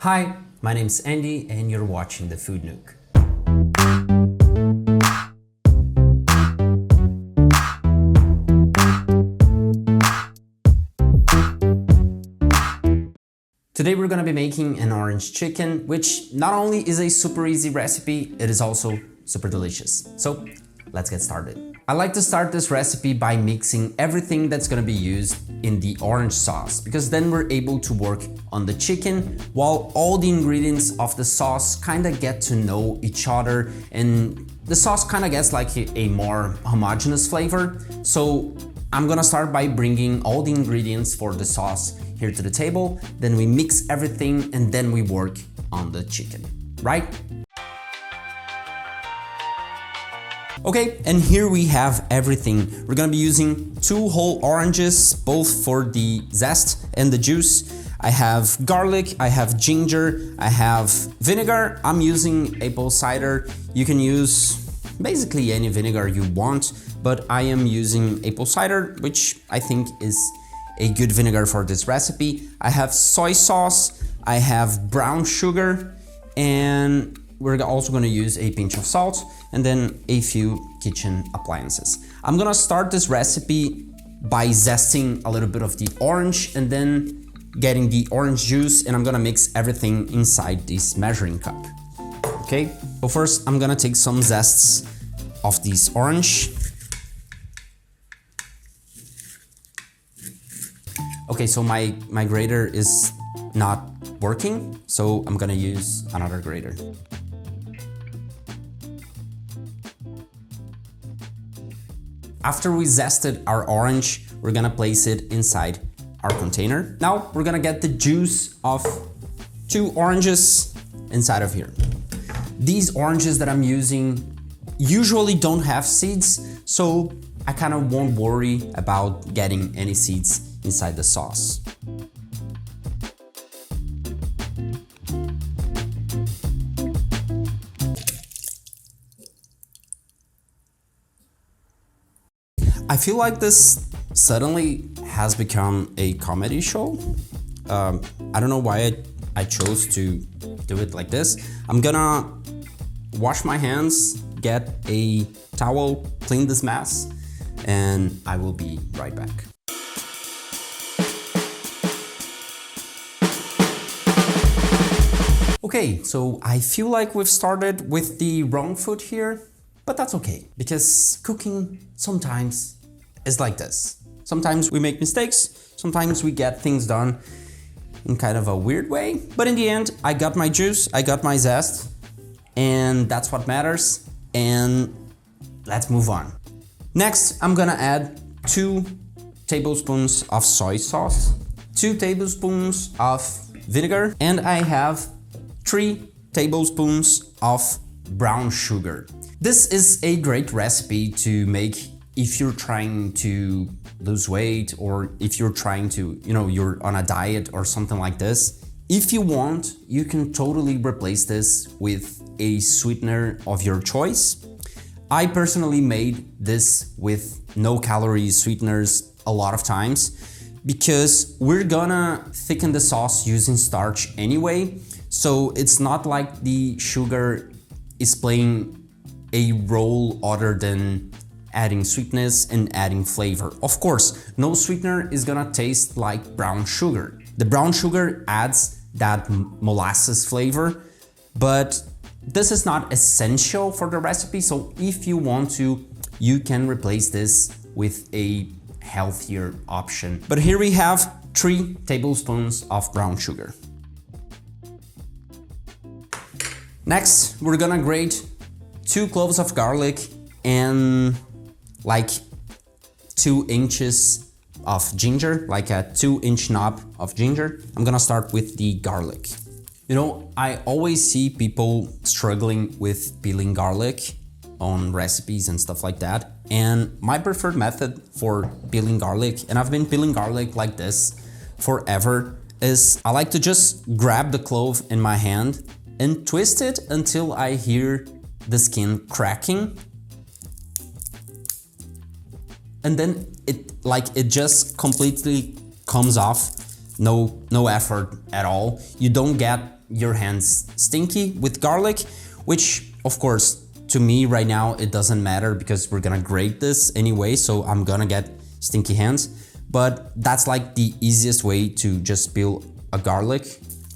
Hi, my name's Andy and you're watching The Food Nook. Today we're gonna be making an orange chicken, which not only is a super easy recipe, it is also super delicious. So let's get started. I like to start this recipe by mixing everything that's gonna be used in the orange sauce, because then we're able to work on the chicken while all the ingredients of the sauce kind of get to know each other and the sauce kind of gets like a more homogeneous flavor. So I'm gonna start by bringing all the ingredients for the sauce here to the table, then we mix everything and then we work on the chicken, right? Okay, and here we have everything. We're gonna be using 2 whole oranges, both for the zest and the juice. I have garlic, I have ginger, I have vinegar. I'm using apple cider. You can use basically any vinegar you want, but I am using apple cider, which I think is a good vinegar for this recipe. I have soy sauce, I have brown sugar, and we're also gonna use a pinch of salt and then a few kitchen appliances. I'm gonna start this recipe by zesting a little bit of the orange and then getting the orange juice, and I'm gonna mix everything inside this measuring cup. Okay, so first I'm gonna take some zests of this orange. Okay, so my grater is not working, so I'm gonna use another grater. After we zested our orange, we're gonna place it inside our container. Now we're gonna get the juice of 2 oranges inside of here. These oranges that I'm using usually don't have seeds, so I kind of won't worry about getting any seeds inside the sauce. I feel like this suddenly has become a comedy show. I don't know why I chose to do it like this. I'm gonna wash my hands, get a towel, clean this mess, and I will be right back. Okay, so I feel like we've started with the wrong foot here, but that's okay, because cooking sometimes is like this. Sometimes we make mistakes, sometimes we get things done in kind of a weird way, but in the end, I got my juice, I got my zest, and that's what matters, and let's move on. Next, I'm gonna add 2 tablespoons of soy sauce, 2 tablespoons of vinegar, and I have 3 tablespoons of brown sugar. This is a great recipe to make if you're trying to lose weight, or if you're trying to, you're on a diet or something like this. If you want, you can totally replace this with a sweetener of your choice. I personally made this with no calorie sweeteners a lot of times because we're gonna thicken the sauce using starch anyway. So it's not like the sugar is playing a role other than adding sweetness and adding flavor. Of course, no sweetener is gonna taste like brown sugar. The brown sugar adds that molasses flavor, but this is not essential for the recipe. So if you want to, you can replace this with a healthier option. But here we have 3 tablespoons of brown sugar. Next, we're gonna grate 2 cloves of garlic and like 2 inches of ginger, like a 2-inch knob of ginger. I'm gonna start with the garlic. I always see people struggling with peeling garlic on recipes and stuff like that. And my preferred method for peeling garlic, and I've been peeling garlic like this forever, is I like to just grab the clove in my hand and twist it until I hear the skin cracking. And then it just completely comes off no effort at all. You don't get your hands stinky with garlic, which of course to me right now it doesn't matter because we're gonna grate this anyway, so I'm gonna get stinky hands. But that's like the easiest way to just peel a garlic.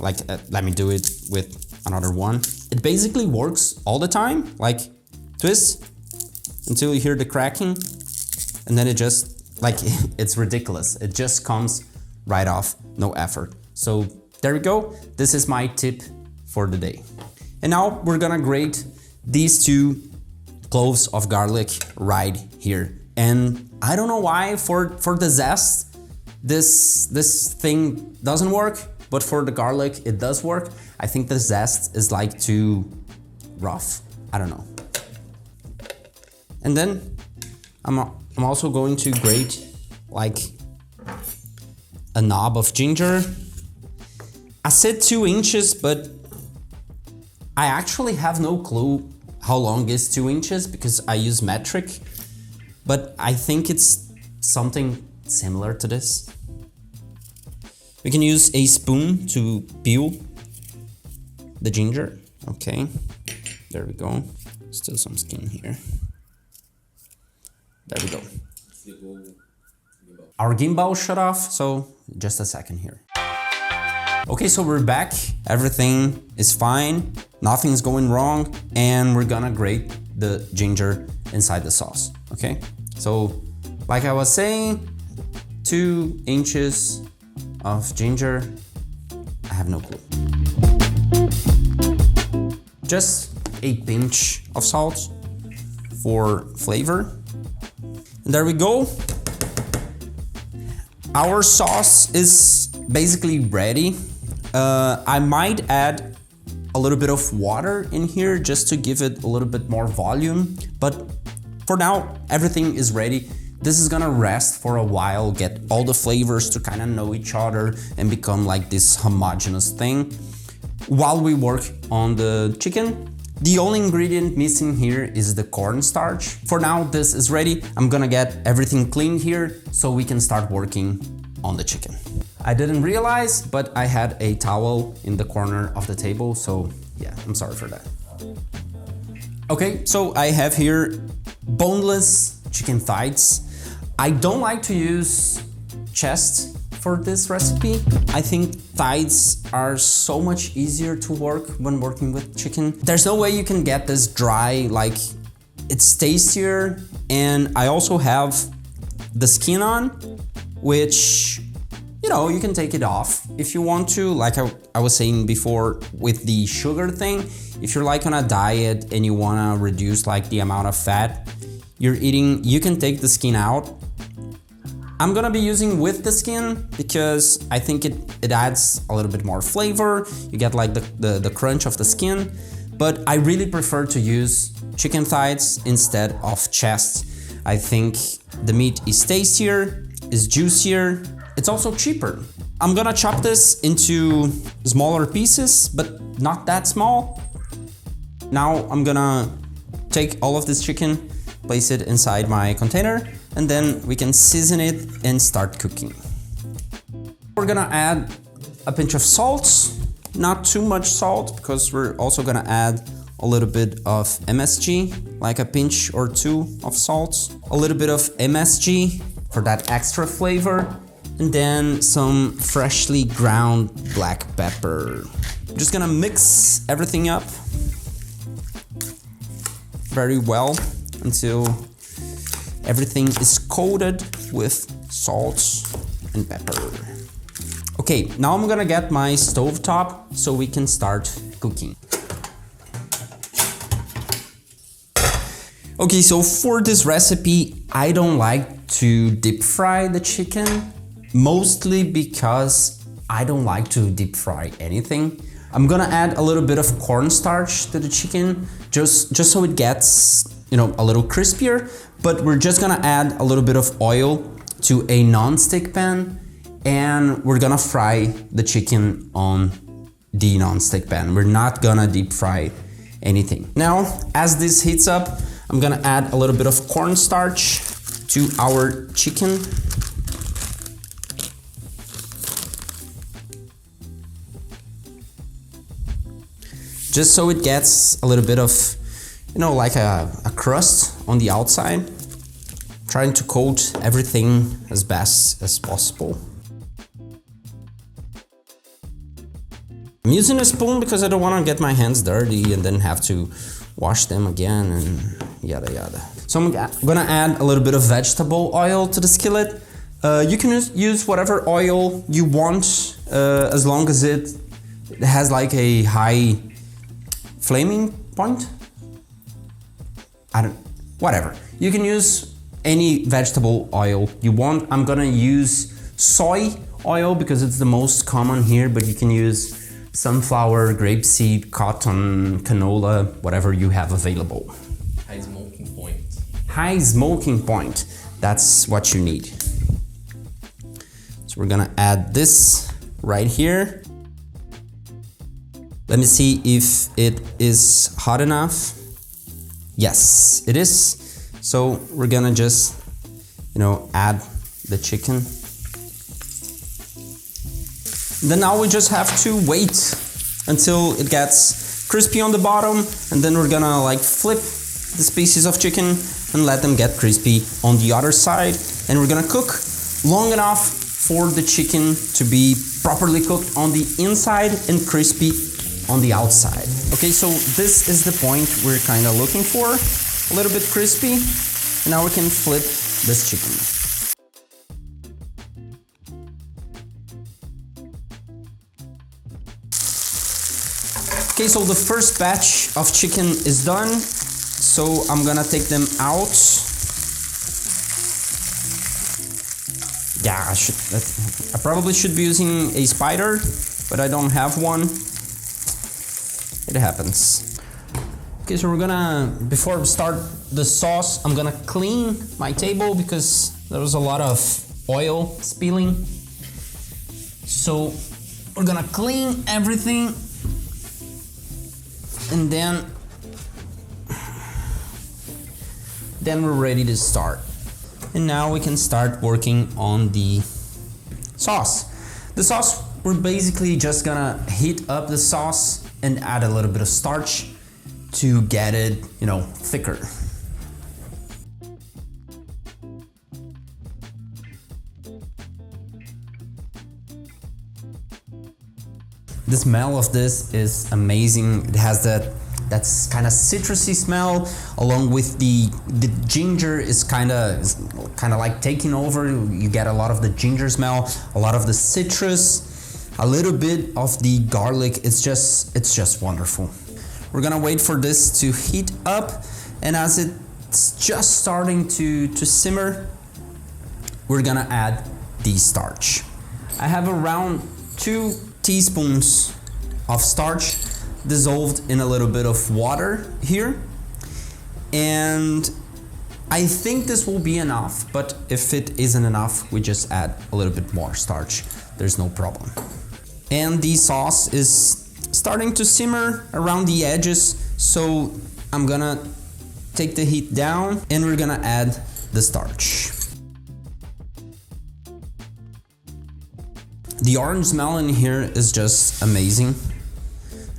Like let me do it with another one. It basically works all the time. Like twist until you hear the cracking, and then it just, like, it's ridiculous. It just comes right off, no effort. So there we go. This is my tip for the day. And now we're gonna grate these 2 cloves of garlic right here. And I don't know why for the zest, this thing doesn't work, but for the garlic, it does work. I think the zest is like too rough. I don't know. And then I'm also going to grate like a knob of ginger. I said 2 inches, but I actually have no clue how long is 2 inches because I use metric, but I think it's something similar to this. We can use a spoon to peel the ginger. Okay, there we go. Still some skin here. There we go. Our gimbal shut off, so just a second here. Okay, so we're back. Everything is fine. Nothing's going wrong. And we're gonna grate the ginger inside the sauce, okay? So, like I was saying, 2 inches of ginger. I have no clue. Just a pinch of salt for flavor. And there we go. Our sauce is basically ready. I might add a little bit of water in here just to give it a little bit more volume. But for now, everything is ready. This is gonna rest for a while, get all the flavors to kind of know each other and become like this homogeneous thing while we work on the chicken. The only ingredient missing here is the cornstarch. For now, this is ready. I'm gonna get everything cleaned here so we can start working on the chicken. I didn't realize, but I had a towel in the corner of the table, so yeah, I'm sorry for that. Okay, so I have here boneless chicken thighs. I don't like to use chest for this recipe. I think thighs are so much easier to work when working with chicken. There's no way you can get this dry, like it's tastier. And I also have the skin on, which, you know, you can take it off if you want to. Like I was saying before with the sugar thing, if you're like on a diet and you wanna reduce like the amount of fat you're eating, you can take the skin out. I'm gonna be using with the skin because I think it adds a little bit more flavor. You get like the crunch of the skin, but I really prefer to use chicken thighs instead of chest. I think the meat is tastier, is juicier, it's also cheaper. I'm gonna chop this into smaller pieces, but not that small. Now I'm gonna take all of this chicken, place it inside my container, and then we can season it and start cooking. We're gonna add a pinch of salt, not too much salt, because we're also gonna add a little bit of MSG, like a pinch or 2 of salt, a little bit of MSG for that extra flavor, and then some freshly ground black pepper. I'm just gonna mix everything up very well until everything is coated with salt and pepper. Okay, now I'm gonna get my stove top so we can start cooking. Okay, so for this recipe, I don't like to deep fry the chicken, mostly because I don't like to deep fry anything. I'm gonna add a little bit of cornstarch to the chicken, just so it gets, you know, a little crispier, but we're just gonna add a little bit of oil to a non-stick pan and we're gonna fry the chicken on the non-stick pan. We're not gonna deep fry anything. Now, as this heats up, I'm gonna add a little bit of cornstarch to our chicken. just so it gets a little bit of, you know, like a crust on the outside. Trying to coat everything as best as possible. I'm using a spoon because I don't want to get my hands dirty and then have to wash them again and yada yada. So I'm gonna add a little bit of vegetable oil to the skillet. You can use whatever oil you want as long as it has like a high flaming point. Whatever. You can use any vegetable oil you want. I'm gonna use soy oil because it's the most common here, but you can use sunflower, grapeseed, cotton, canola, whatever you have available. High smoking point. High smoking point, that's what you need. So we're gonna add this right here. Let me see if it is hot enough. Yes, it is. So we're gonna just, you know, add the chicken. Then now we just have to wait until it gets crispy on the bottom, and then we're gonna like flip the pieces of chicken and let them get crispy on the other side. And we're gonna cook long enough for the chicken to be properly cooked on the inside and crispy on the outside. Okay, so this is the point we're kind of looking for. A little bit crispy. And now we can flip this chicken. Okay, so the first batch of chicken is done. So I'm gonna take them out. Yeah, I probably should be using a spider, but I don't have one. It happens. Okay, so we're gonna, before we start the sauce, I'm gonna clean my table because there was a lot of oil spilling. So we're gonna clean everything, and then we're ready to start. And now we can start working on the sauce. The sauce, we're basically just gonna heat up the sauce and add a little bit of starch to get it, you know, thicker. The smell of this is amazing. It has that's kind of citrusy smell, along with the ginger is kind of like taking over. You get a lot of the ginger smell, a lot of the citrus, a little bit of the garlic. It's just wonderful. We're gonna wait for this to heat up, and as it's just starting to simmer, we're gonna add the starch. I have around 2 teaspoons of starch dissolved in a little bit of water here, and I think this will be enough, but if it isn't enough, we just add a little bit more starch. There's no problem. And the sauce is starting to simmer around the edges, so I'm gonna take the heat down and we're gonna add the starch. The orange smell in here is just amazing.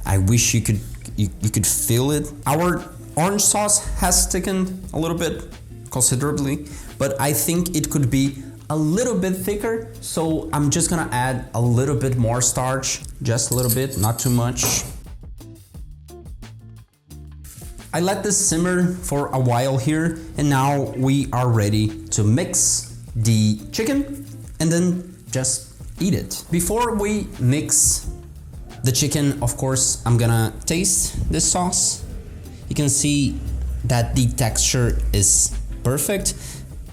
I wish you could feel it. Our orange sauce has thickened a little bit, considerably, but I think it could be a little bit thicker, so I'm just gonna add a little bit more starch, just a little bit, not too much. I let this simmer for a while here, and now we are ready to mix the chicken and then just eat it. Before we mix the chicken, of course, I'm gonna taste this sauce. You can see that the texture is perfect.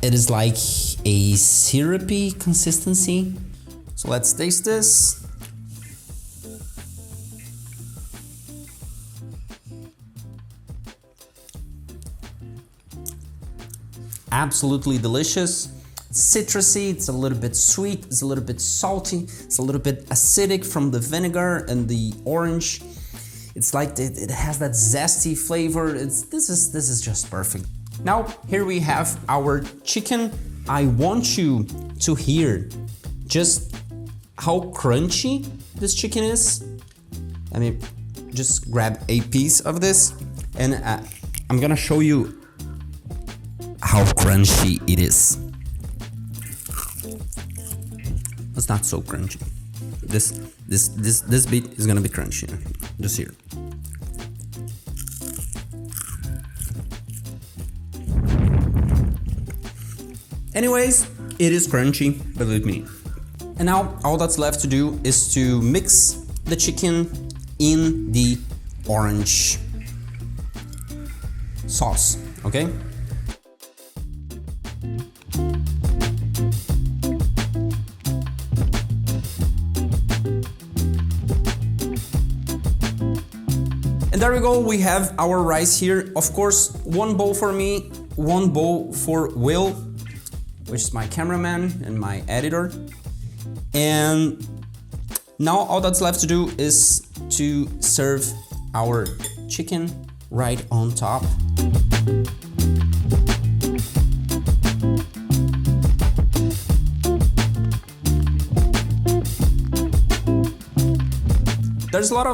It is like a syrupy consistency. So let's taste this. Absolutely delicious. Citrusy, it's a little bit sweet, it's a little bit salty, it's a little bit acidic from the vinegar and the orange. It's like it has that zesty flavor. This is just perfect. Now here we have our chicken. I want you to hear just how crunchy this chicken is. Let me just grab a piece of this, and I'm gonna show you how crunchy it is. It's not so crunchy. This bit is gonna be crunchy, just here. Anyways, it is crunchy, believe me. And now all that's left to do is to mix the chicken in the orange sauce, okay? And there we go, we have our rice here. Of course, one bowl for me, one bowl for Will, which is my cameraman and my editor. And now all that's left to do is to serve our chicken right on top. There's a lot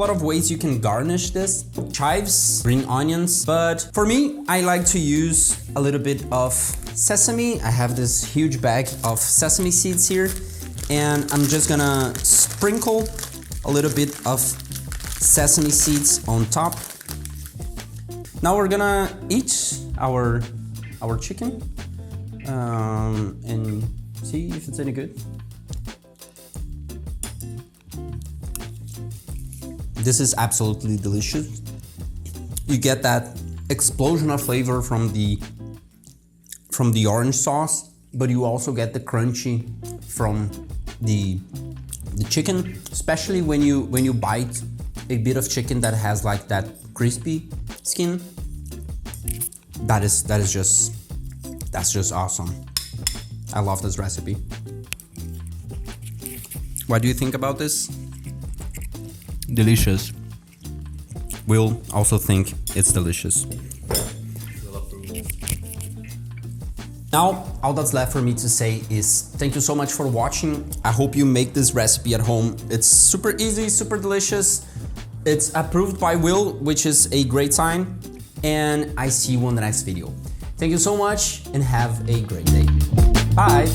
of ways you can garnish this. Chives, green onions, but for me, I like to use a little bit of sesame. I have this huge bag of sesame seeds here, and I'm just gonna sprinkle a little bit of sesame seeds on top. Now we're gonna eat our chicken and see if it's any good. This is absolutely delicious. You get that explosion of flavor from the orange sauce, but you also get the crunchy from the chicken, especially when you bite a bit of chicken that has like that crispy skin. That's just awesome. I love this recipe. What do you think about this? Delicious. Will also think it's delicious. Now, all that's left for me to say is thank you so much for watching. I hope you make this recipe at home. It's super easy, super delicious. It's approved by Will, which is a great sign. And I see you on the next video. Thank you so much and have a great day. Bye.